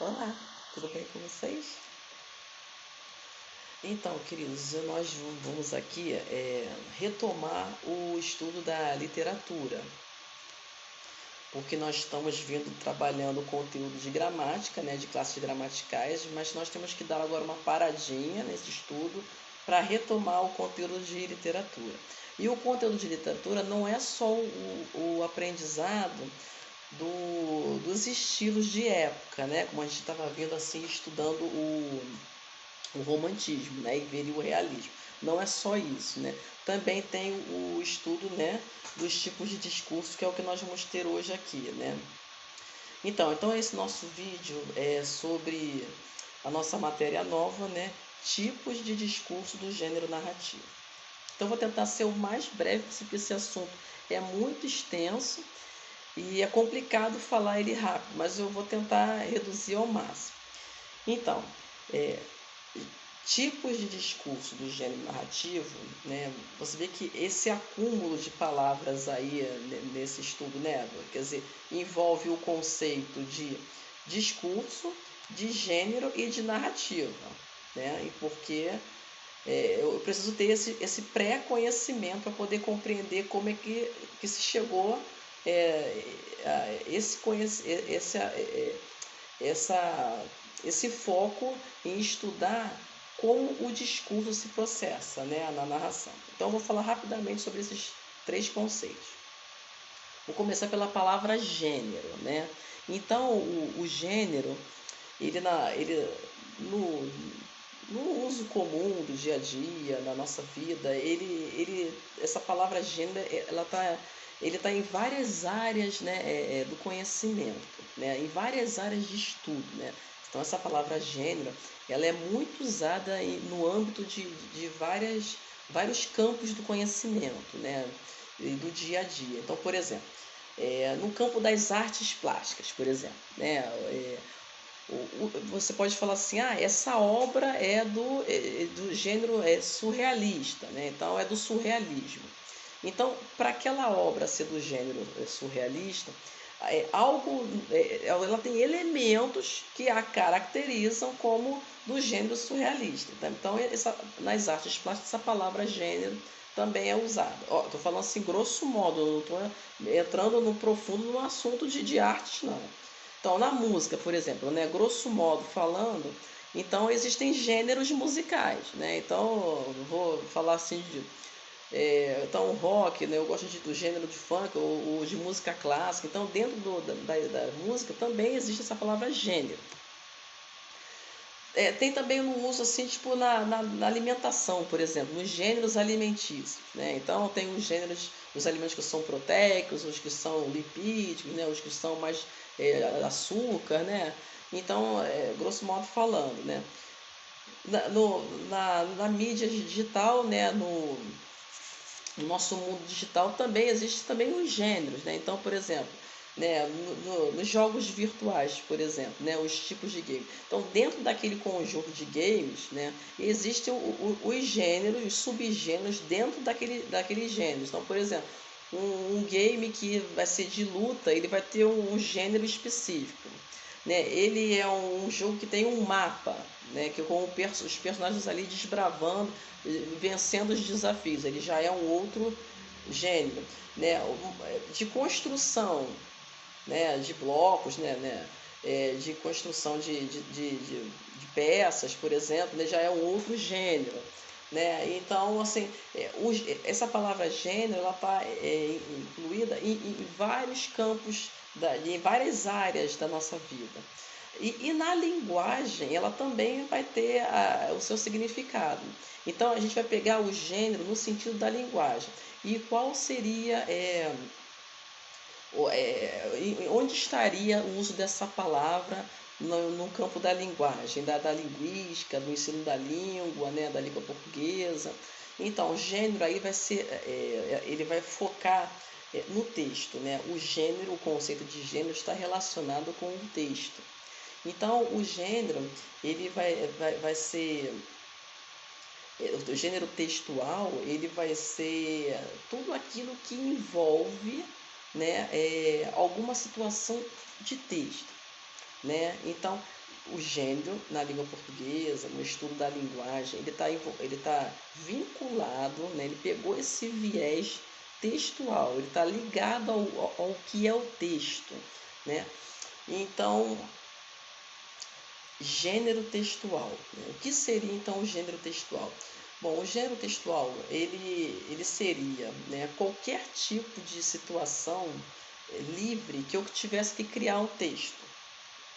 Olá, tudo bem com vocês? Então, queridos, nós vamos aqui retomar o estudo da literatura, porque nós estamos vindo trabalhando conteúdo de gramática, né, de classes gramaticais, mas nós temos que dar agora uma paradinha nesse estudo para retomar o conteúdo de literatura. E o conteúdo de literatura não é só o aprendizado dos estilos de época, né? Como a gente estava vendo assim, estudando o romantismo, né? E o realismo. Não é só isso, né? Também tem o estudo, né, dos tipos de discurso, que é o que nós vamos ter hoje aqui, né? Então esse nosso vídeo é sobre a nossa matéria nova, né? Tipos de discurso do gênero narrativo. Então vou tentar ser o mais breve possível, porque esse assunto é muito extenso e é complicado falar ele rápido, mas eu vou tentar reduzir ao máximo. Então, é, tipos de discurso do gênero narrativo, né? Você vê que esse acúmulo de palavras aí nesse estudo, né? Quer dizer, envolve o conceito de discurso, de gênero e de narrativa, né? E porque eu preciso ter esse pré-conhecimento para poder compreender como é que se chegou a esse foco em estudar como o discurso se processa, né, na narração. Então eu vou falar rapidamente sobre esses três conceitos. Vou começar pela palavra gênero, né? Então o gênero, ele no uso comum do dia a dia, na nossa vida, essa palavra gênero, ele está em várias áreas, né, do conhecimento, né, em várias áreas de estudo, né. Então essa palavra gênero, ela é muito usada no âmbito de vários campos do conhecimento, né, e do dia a dia. Então, por exemplo, no campo das artes plásticas, por exemplo, né, você pode falar assim, essa obra do gênero surrealista, né? Então é do surrealismo. Então, para aquela obra ser do gênero surrealista, ela tem elementos que a caracterizam como do gênero surrealista. Tá? Então, nas artes plásticas, essa palavra gênero também é usada. Estou falando assim, grosso modo, eu não estou entrando no profundo no assunto de artes, não. Então, na música, por exemplo, né, grosso modo falando, então existem gêneros musicais, né? Então, vou falar assim então rock, né? Eu gosto do gênero de funk ou de música clássica. Então, dentro da música também existe essa palavra gênero. Tem também no uso assim, tipo na alimentação, por exemplo, nos gêneros alimentícios, né? Então tem os alimentos que são proteicos, os que são lipídicos, né? Os que são mais açúcar, né? Então, grosso modo falando, né? Na mídia digital, né? No nosso mundo digital também existe também os gêneros, né? Então, por exemplo, né, nos jogos virtuais, por exemplo, né, os tipos de game. Então, dentro daquele conjunto de games, né, existem os gêneros, os subgêneros dentro daqueles gêneros. Então, por exemplo, um game que vai ser de luta, ele vai ter um gênero específico. Né? Ele é um jogo que tem um mapa, né? Que com os personagens ali desbravando, vencendo os desafios. Ele já é um outro gênero, né? De construção, né? De blocos, de construção de peças, por exemplo, né? Já é um outro gênero. Né? Então, assim, essa palavra gênero ela está incluída em vários campos, em várias áreas da nossa vida. E na linguagem, ela também vai ter o seu significado. Então, a gente vai pegar o gênero no sentido da linguagem. E qual seria, onde estaria o uso dessa palavra no campo da linguagem, da linguística, do ensino da língua, né, da língua portuguesa. Então, o gênero aí vai ser, ele vai focar no texto, né? O gênero, o conceito de gênero está relacionado com o texto. Então, o gênero, ele vai ser, o gênero textual, ele vai ser tudo aquilo que envolve, né, alguma situação de texto, né? Então, o gênero na língua portuguesa, no estudo da linguagem, ele tá vinculado, né? Ele pegou esse viés textual, ele está ligado ao que é o texto, né? Então, gênero textual, né? O que seria então o gênero textual? Bom, o gênero textual, ele seria, né, qualquer tipo de situação livre que eu tivesse que criar um texto,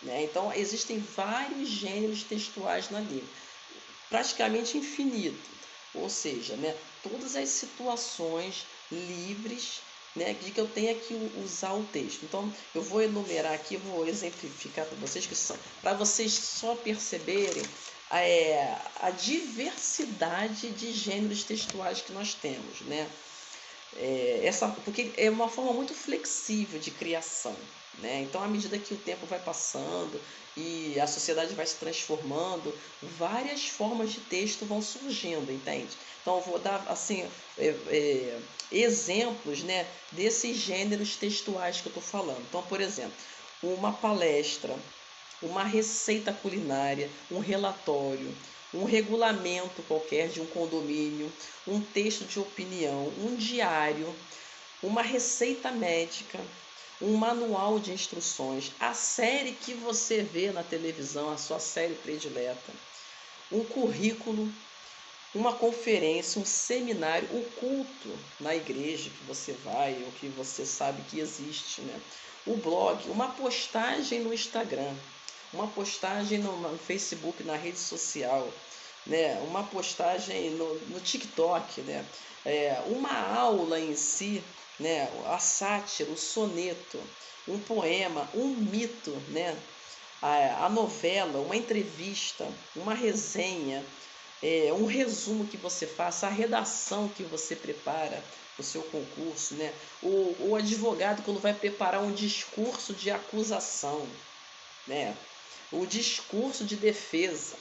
né? Então, existem vários gêneros textuais na língua, praticamente infinito, ou seja, né, todas as situações livres, né, de que eu tenha que usar o texto. Então, eu vou enumerar aqui, vou exemplificar para vocês, para vocês só perceberem a diversidade de gêneros textuais que nós temos, né? Porque é uma forma muito flexível de criação, né? Então, à medida que o tempo vai passando e a sociedade vai se transformando, várias formas de texto vão surgindo, entende? Então, eu vou dar assim exemplos, né, desses gêneros textuais que eu estou falando. Então, por exemplo, uma palestra, uma receita culinária, um relatório, um regulamento qualquer de um condomínio, um texto de opinião, um diário, uma receita médica, um manual de instruções, a série que você vê na televisão, a sua série predileta, um currículo, uma conferência, um seminário, o culto na igreja que você vai ou que você sabe que existe, né? O blog, uma postagem no Instagram, uma postagem no Facebook, na rede social, né? Uma postagem no TikTok, né? Uma aula em si, né? A sátira, o soneto, um poema, um mito, né? A novela, uma entrevista, uma resenha, um resumo que você faça, a redação que você prepara para o seu concurso, né? O advogado, quando vai preparar um discurso de acusação, né? O discurso de defesa,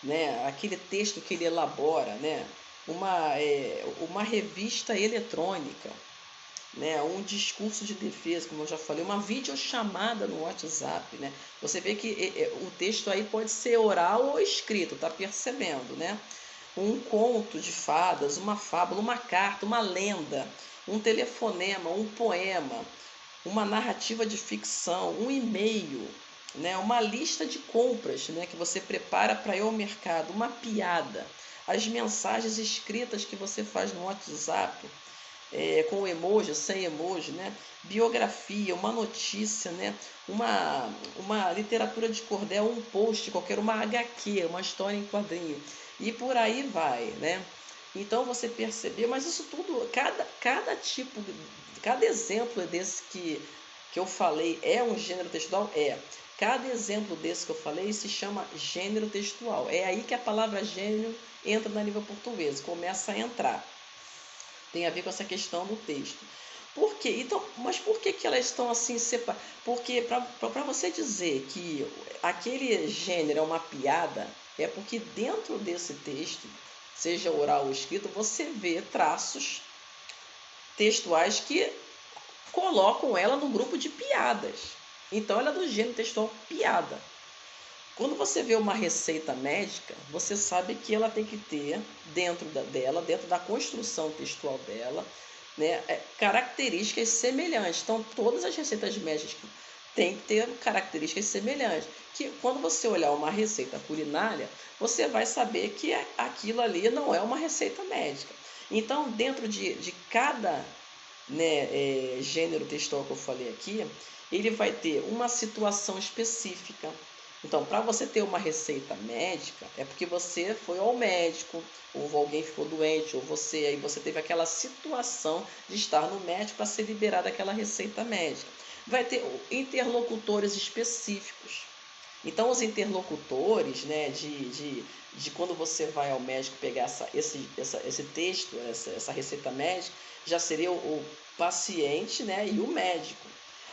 né? Aquele texto que ele elabora, né? Uma revista eletrônica, né, um discurso de defesa, como eu já falei, uma videochamada no WhatsApp, né? Você vê que o texto aí pode ser oral ou escrito, tá percebendo, né? Um conto de fadas, uma fábula, uma carta, uma lenda, um telefonema, um poema, uma narrativa de ficção, um e-mail, né? Uma lista de compras, né, que você prepara para ir ao mercado, uma piada, as mensagens escritas que você faz no WhatsApp, com emoji, sem emoji, né? Biografia, uma notícia, né? uma literatura de cordel, um post qualquer, uma HQ, uma história em quadrinho. E por aí vai, né? Então você percebeu, mas isso tudo, cada tipo, cada exemplo desse que eu falei é um gênero textual? É. Cada exemplo desse que eu falei se chama gênero textual. É aí que a palavra gênero entra na língua portuguesa, começa a entrar. Tem a ver com essa questão do texto. Por quê? Então, mas por que, que elas estão assim separadas? Porque para você dizer que aquele gênero é uma piada, é porque dentro desse texto, seja oral ou escrito, você vê traços textuais que colocam ela no grupo de piadas. Então, ela é do gênero textual piada. Quando você vê uma receita médica, você sabe que ela tem que ter dentro dentro da construção textual dela, né, características semelhantes. Então, todas as receitas médicas têm que ter características semelhantes. Que quando você olhar uma receita culinária, você vai saber que aquilo ali não é uma receita médica. Então, dentro de cada, né, gênero textual que eu falei aqui, ele vai ter uma situação específica. Então, para você ter uma receita médica, é porque você foi ao médico, ou alguém ficou doente, ou aí você teve aquela situação de estar no médico para ser liberada aquela receita médica. Vai ter interlocutores específicos. Então, os interlocutores, né, de quando você vai ao médico pegar esse texto, essa receita médica, já seria o paciente, né, e o médico.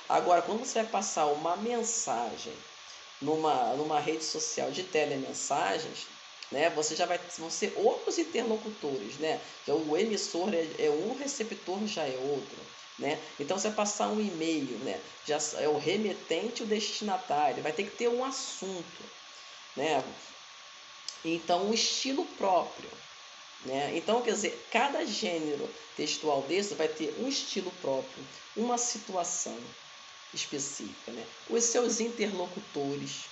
Agora, quando você vai passar uma mensagem numa rede social de telemensagens, né, vão ser outros interlocutores, né? Então, o emissor é um, o receptor já é outro. né? Então, você vai passar um e-mail, né? Já é o remetente e o destinatário, vai ter que ter um assunto, né? Então, um estilo próprio, né? Então, quer dizer, cada gênero textual desse vai ter um estilo próprio, uma situação específica, né? Os seus interlocutores,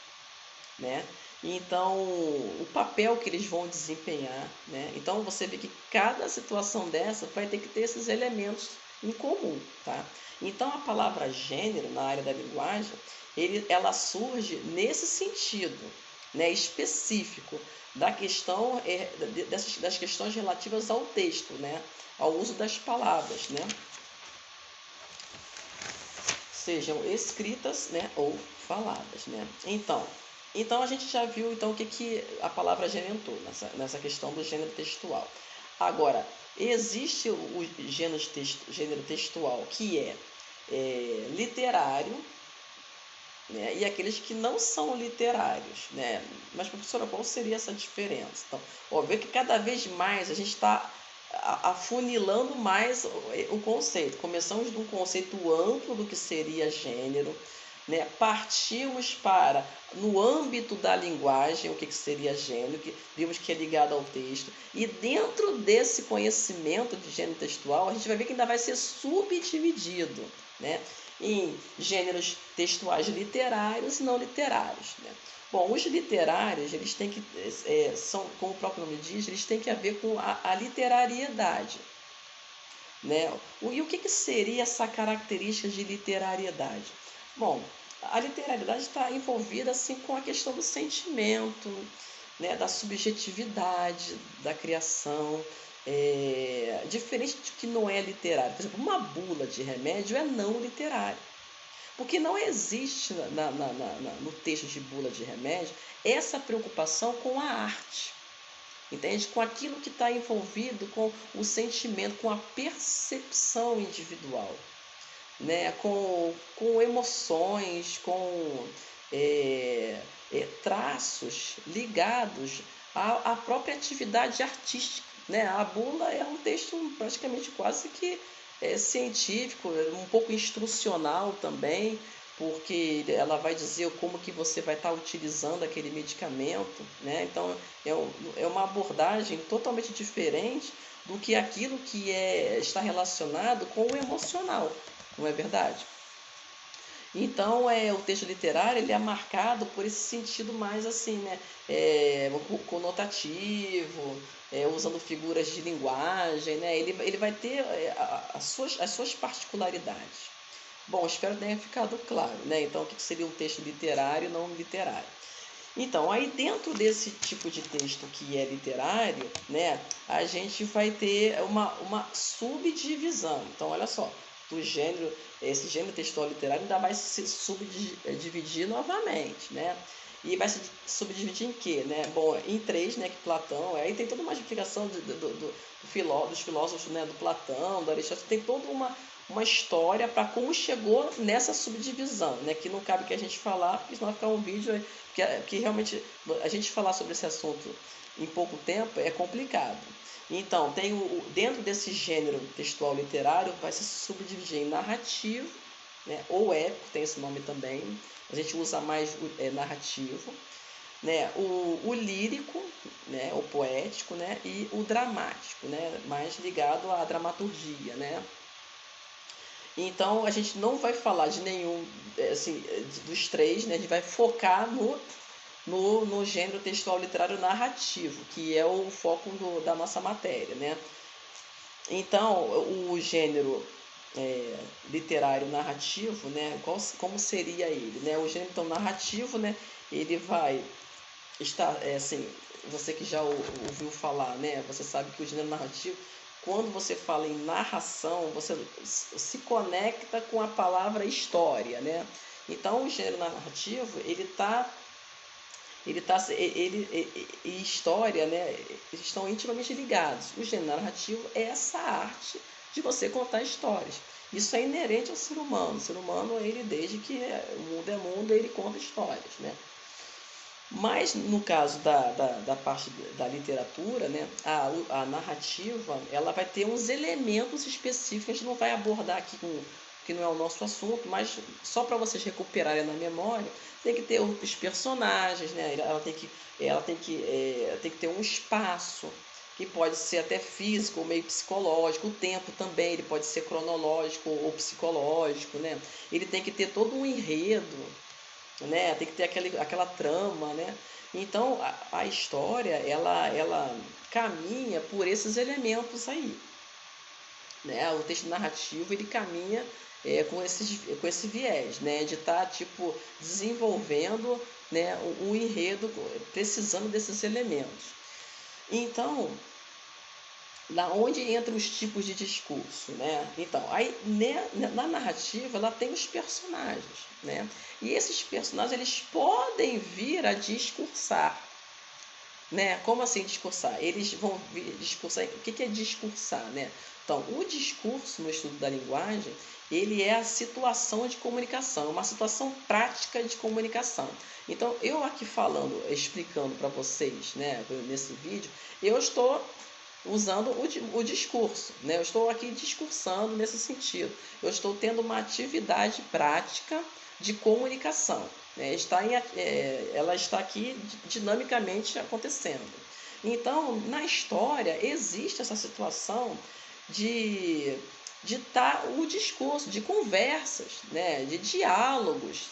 né? Então, o papel que eles vão desempenhar, né? Então, você vê que cada situação dessa vai ter que ter esses elementos em comum, tá? Então, a palavra gênero na área da linguagem, ela surge nesse sentido, né? Específico da questão das questões relativas ao texto, né? Ao uso das palavras, né? Sejam escritas, né, ou faladas, né? Então a gente já viu então o que a palavra gênero entrou nessa questão do gênero textual. Agora, existe o gênero textual que é literário, né, e aqueles que não são literários, né? Mas, professora, qual seria essa diferença? Então, óbvio que cada vez mais a gente está afunilando mais o conceito. Começamos de um conceito amplo do que seria gênero, né? Partimos para, no âmbito da linguagem, o que seria gênero, que vimos que é ligado ao texto. E dentro desse conhecimento de gênero textual, a gente vai ver que ainda vai ser subdividido, né? Em gêneros textuais literários e não literários, né? Bom, os literários, eles têm que, são, como o próprio nome diz, eles têm que ver com a literariedade, né? E o que seria essa característica de literariedade? Bom, a literariedade está envolvida assim com a questão do sentimento, né? Da subjetividade, da criação, diferente de que não é literário. Por exemplo, uma bula de remédio é não literária. Porque não existe no texto de bula de remédio essa preocupação com a arte, entende? Com aquilo que está envolvido com o sentimento, com a percepção individual, né? Com emoções, com traços ligados à própria atividade artística, né? A bula é um texto praticamente quase que científico, um pouco instrucional também, porque ela vai dizer como que você vai estar utilizando aquele medicamento, né? Então é uma abordagem totalmente diferente do que aquilo que está relacionado com o emocional, não é verdade? Então, o texto literário ele é marcado por esse sentido mais assim, né, conotativo, usando figuras de linguagem, né, ele vai ter as suas particularidades. Bom, espero que tenha ficado claro, né? Então, o que seria um texto literário e não literário? Então, aí dentro desse tipo de texto que é literário, né, a gente vai ter uma subdivisão. Então, olha só, do gênero, esse gênero textual literário ainda vai se subdividir novamente, né? E vai se subdividir em quê, né? Bom, em três, né, que Platão, aí tem toda uma explicação dos filósofos, né, do Platão, do Aristóteles, tem toda uma história para como chegou nessa subdivisão, né? Que não cabe que a gente falar, porque senão vai ficar um vídeo que realmente a gente falar sobre esse assunto em pouco tempo é complicado. Então, dentro desse gênero textual literário, vai se subdividir em narrativo, né? Ou épico, tem esse nome também. A gente usa mais narrativo, né? O lírico, né? O poético, né? E o dramático, né? Mais ligado à dramaturgia, né? Então, a gente não vai falar de nenhum, assim, dos três, né? A gente vai focar no gênero textual literário narrativo, que é o foco da nossa matéria, né? Então, o gênero literário narrativo, né? Como seria ele, né? O gênero então, narrativo, né? Ele vai estar, assim, você que já ouviu falar, né? Você sabe que o gênero narrativo, quando você fala em narração, você se conecta com a palavra história, né? Então, o gênero narrativo, ele e história, né, estão intimamente ligados. O gênero narrativo é essa arte de você contar histórias. Isso é inerente ao ser humano. O ser humano, ele desde que o mundo é mundo, ele conta histórias, né? Mas no caso da parte da literatura, né, a narrativa, ela vai ter uns elementos específicos, a gente não vai abordar aqui que não é o nosso assunto, mas só para vocês recuperarem na memória, tem que ter os personagens, né, tem que ter um espaço, que pode ser até físico ou meio psicológico, o tempo também, ele pode ser cronológico ou psicológico, né, ele tem que ter todo um enredo, né? Tem que ter aquela trama, né? Então a história ela caminha por esses elementos aí, né? O texto narrativo ele caminha com esse viés, né? De estar tipo desenvolvendo, né? O enredo precisando desses elementos. Então na onde entram os tipos de discurso, né? Então, aí na narrativa ela tem os personagens, né? E esses personagens eles podem vir a discursar, né? Como assim discursar? Eles vão discursar. O que é discursar, né? Então, o discurso no estudo da linguagem ele é a situação de comunicação, uma situação prática de comunicação. Então, eu aqui falando, explicando para vocês, né, nesse vídeo, eu estou usando o discurso, né? Eu estou aqui discursando nesse sentido. Eu estou tendo uma atividade prática de comunicação, né? Ela está aqui dinamicamente acontecendo. Então, na história, existe essa situação de o discurso, de conversas, né? De diálogos,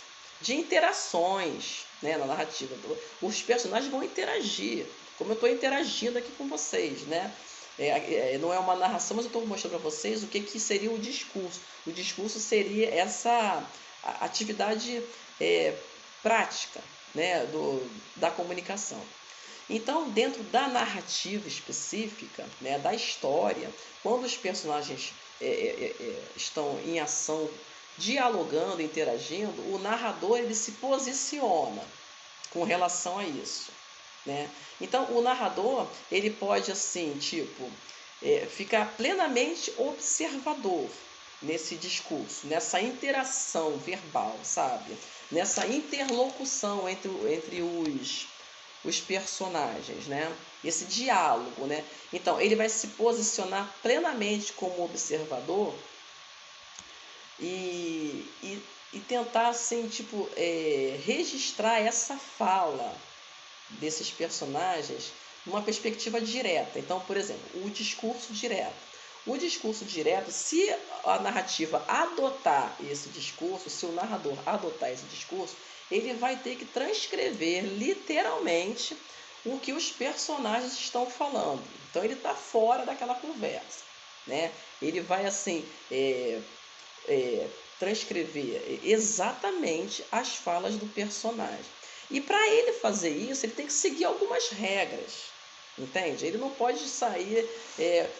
de interações, né? Na narrativa. Os personagens vão interagir, como eu estou interagindo aqui com vocês, né? Não é uma narração, mas eu estou mostrando para vocês o que seria o discurso. O discurso seria essa atividade prática, né, da comunicação. Então, dentro da narrativa específica, né, da história, quando os personagens estão em ação, dialogando, interagindo, o narrador ele se posiciona com relação a isso, né? Então, o narrador ele pode assim, tipo, ficar plenamente observador nesse discurso, nessa interação verbal, sabe? Nessa interlocução entre os personagens, né? Esse diálogo, né? Então, ele vai se posicionar plenamente como observador e tentar, assim, tipo, registrar essa fala desses personagens numa perspectiva direta. Então, por exemplo, o discurso direto. O discurso direto, se a narrativa adotar esse discurso, se o narrador adotar esse discurso, ele vai ter que transcrever literalmente o que os personagens estão falando. Então, ele está fora daquela conversa, né? Ele vai, assim, transcrever exatamente as falas do personagem. E para ele fazer isso, ele tem que seguir algumas regras, entende? Ele não pode sair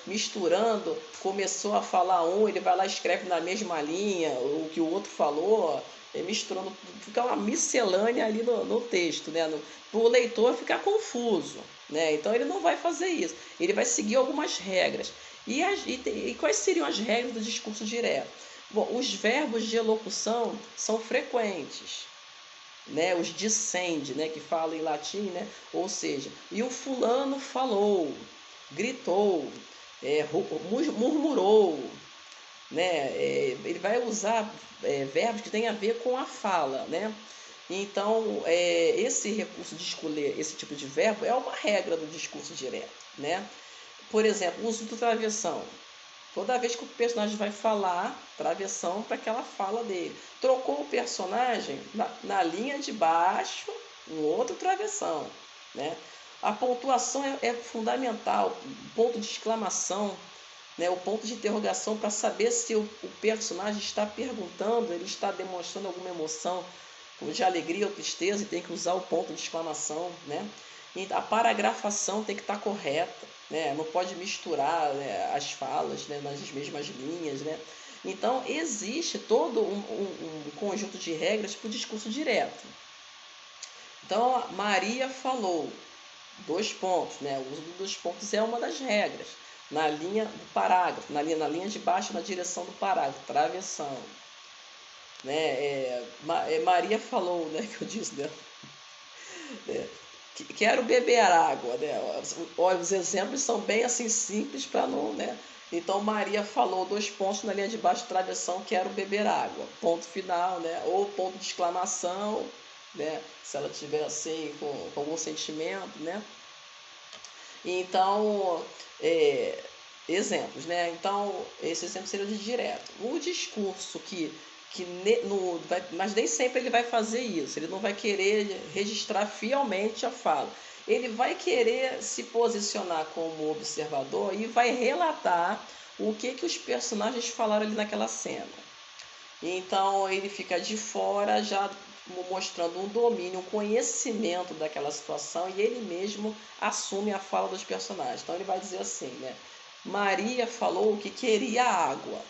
misturando, começou a falar ele vai lá e escreve na mesma linha o que o outro falou, misturando, fica uma miscelânea ali no texto, né? Para o leitor ficar confuso, né? Então ele não vai fazer isso, ele vai seguir algumas regras. E quais seriam as regras do discurso direto? Bom, os verbos de elocução são frequentes, né? Os dicende, né? Que fala em latim, né? Ou seja, e o fulano falou, gritou, murmurou, né? Ele vai usar verbos que têm a ver com a fala, né? Então, esse recurso de escolher esse tipo de verbo é uma regra do discurso direto, né? Por exemplo, o uso do travessão. Toda vez que o personagem vai falar, travessão para aquela fala dele. Trocou o personagem, na linha de baixo, um outro travessão, né? A pontuação é fundamental, ponto de exclamação, né? O ponto de interrogação para saber se o personagem está perguntando, ele está demonstrando alguma emoção de alegria ou tristeza e tem que usar o ponto de exclamação, né? E a paragrafação tem que estar correta, né? Não pode misturar, né, as falas, né, nas mesmas linhas, né? Então, existe todo um conjunto de regras para o discurso direto. Então, Maria falou, 2 pontos, né? O uso dos 2 pontos é uma das regras. Na linha do parágrafo, na linha de baixo, na direção do parágrafo, travessão. Né? Maria falou, né, que eu disse, né? né? Quero beber água, né? Olha, os exemplos são bem assim simples para não, né? Então Maria falou 2 pontos na linha de baixo, travessão, quero beber água. Ponto final, né? Ou ponto de exclamação, né? Se ela tiver assim com algum sentimento, né? Então, é, exemplos, né? Então, esse exemplo seria de direto. O discurso mas nem sempre ele vai fazer isso, ele não vai querer registrar fielmente a fala. Ele vai querer se posicionar como observador e vai relatar o que os personagens falaram ali naquela cena. Então ele fica de fora já mostrando um domínio, um conhecimento daquela situação e ele mesmo assume a fala dos personagens. Então ele vai dizer assim, né? Maria falou que queria água.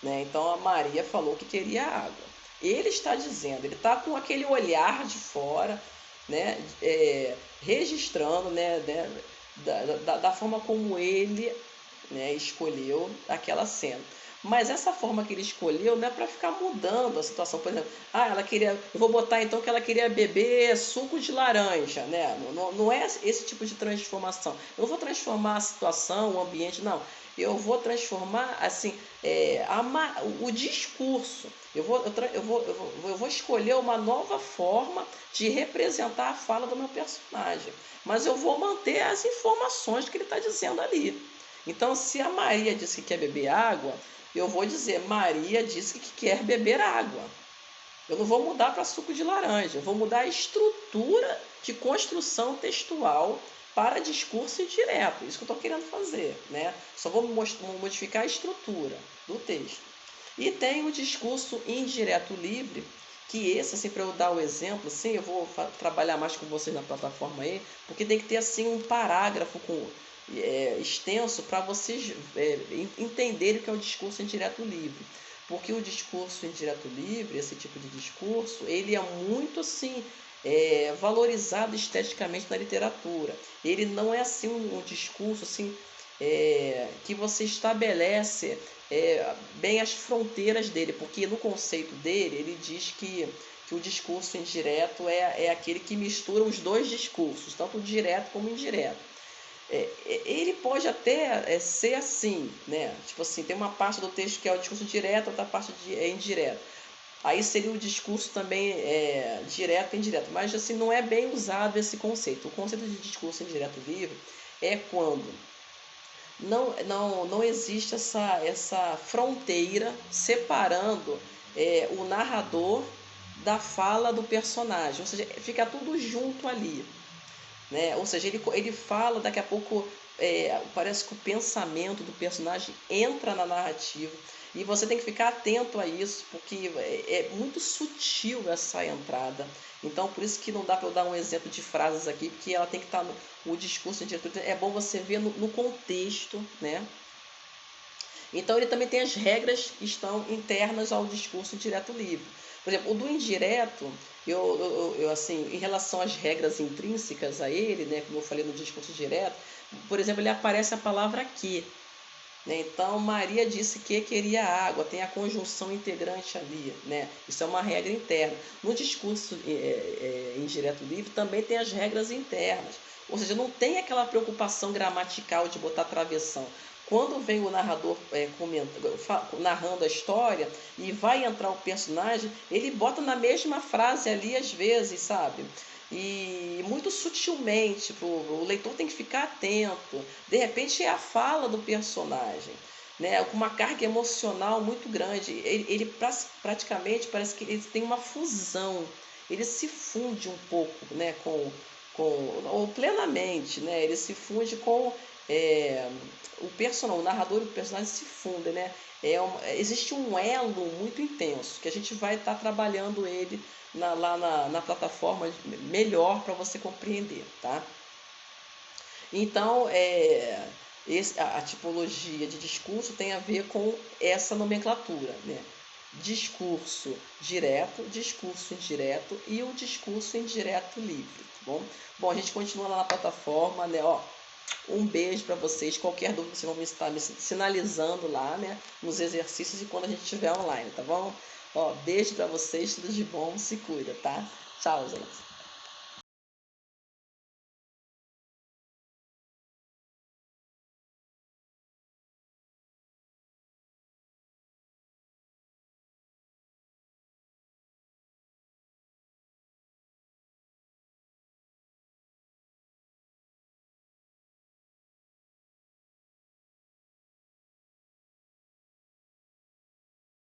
Né? Então a Maria falou que queria água. Ele está dizendo, ele está com aquele olhar de fora, né? Registrando, né? Da forma como ele, né? Escolheu aquela cena. Mas essa forma que ele escolheu não é para ficar mudando a situação. Por exemplo, ela queria. Eu vou botar então que ela queria beber suco de laranja, né? Não é esse tipo de transformação. Eu não vou transformar a situação, o ambiente, não. Eu vou transformar assim o discurso. Eu vou escolher uma nova forma de representar a fala do meu personagem. Mas eu vou manter as informações que ele está dizendo ali. Então, se a Maria disse que quer beber água, eu vou dizer, Maria disse que quer beber água. Eu não vou mudar para suco de laranja, eu vou mudar a estrutura de construção textual para discurso indireto. Isso que eu estou querendo fazer, né? Só vou modificar a estrutura do texto. E tem o discurso indireto livre, que esse, assim, para eu dar o exemplo, assim, eu vou trabalhar mais com vocês na plataforma aí, porque tem que ter, assim, um parágrafo extenso para vocês entenderem o que é o discurso indireto livre. Porque o discurso indireto livre, esse tipo de discurso, ele é muito, assim, valorizado esteticamente na literatura. Ele não é, assim, um discurso, assim, que você estabelece bem as fronteiras dele, porque no conceito dele, ele diz que o discurso indireto é aquele que mistura os dois discursos, tanto o direto como o indireto. Ele pode até ser assim, né? Tipo assim, tem uma parte do texto que é o discurso direto, outra parte é indireto. Aí seria o discurso também direto e indireto, mas assim não é bem usado esse conceito. O conceito de discurso indireto livre é quando não existe essa fronteira separando o narrador da fala do personagem, ou seja, fica tudo junto ali. Né? Ou seja, ele fala, daqui a pouco parece que o pensamento do personagem entra na narrativa e você tem que ficar atento a isso, porque é muito sutil essa entrada. Então, por isso que não dá para eu dar um exemplo de frases aqui, porque ela tem que estar o discurso direto. É bom você ver no contexto, né? Então, ele também tem as regras que estão internas ao discurso direto livre. Por exemplo, o do indireto, eu assim, em relação às regras intrínsecas a ele, né, como eu falei no discurso direto, por exemplo, ele aparece a palavra que. Né? Então, Maria disse que queria água, tem a conjunção integrante ali. Né? Isso é uma regra interna. No discurso indireto livre também tem as regras internas. Ou seja, não tem aquela preocupação gramatical de botar travessão. Quando vem o narrador narrando a história e vai entrar o personagem, ele bota na mesma frase ali às vezes, sabe? E muito sutilmente, o leitor tem que ficar atento. De repente é a fala do personagem, né? Com uma carga emocional muito grande. Ele praticamente parece que ele tem uma fusão. Ele se funde um pouco, né? Ou plenamente, né? Ele se funde com o narrador e o personagem se fundem, né? Existe um elo muito intenso que a gente vai estar trabalhando ele lá na plataforma melhor para você compreender, tá? Então, a tipologia de discurso tem a ver com essa nomenclatura, né? Discurso direto, discurso indireto e o discurso indireto livre, tá bom? Bom, a gente continua lá na plataforma, né? Ó, um beijo para vocês. Qualquer dúvida, vocês vão estar me sinalizando lá, né? Nos exercícios e quando a gente estiver online, tá bom? Ó, beijo para vocês, tudo de bom, se cuida, tá? Tchau, gente.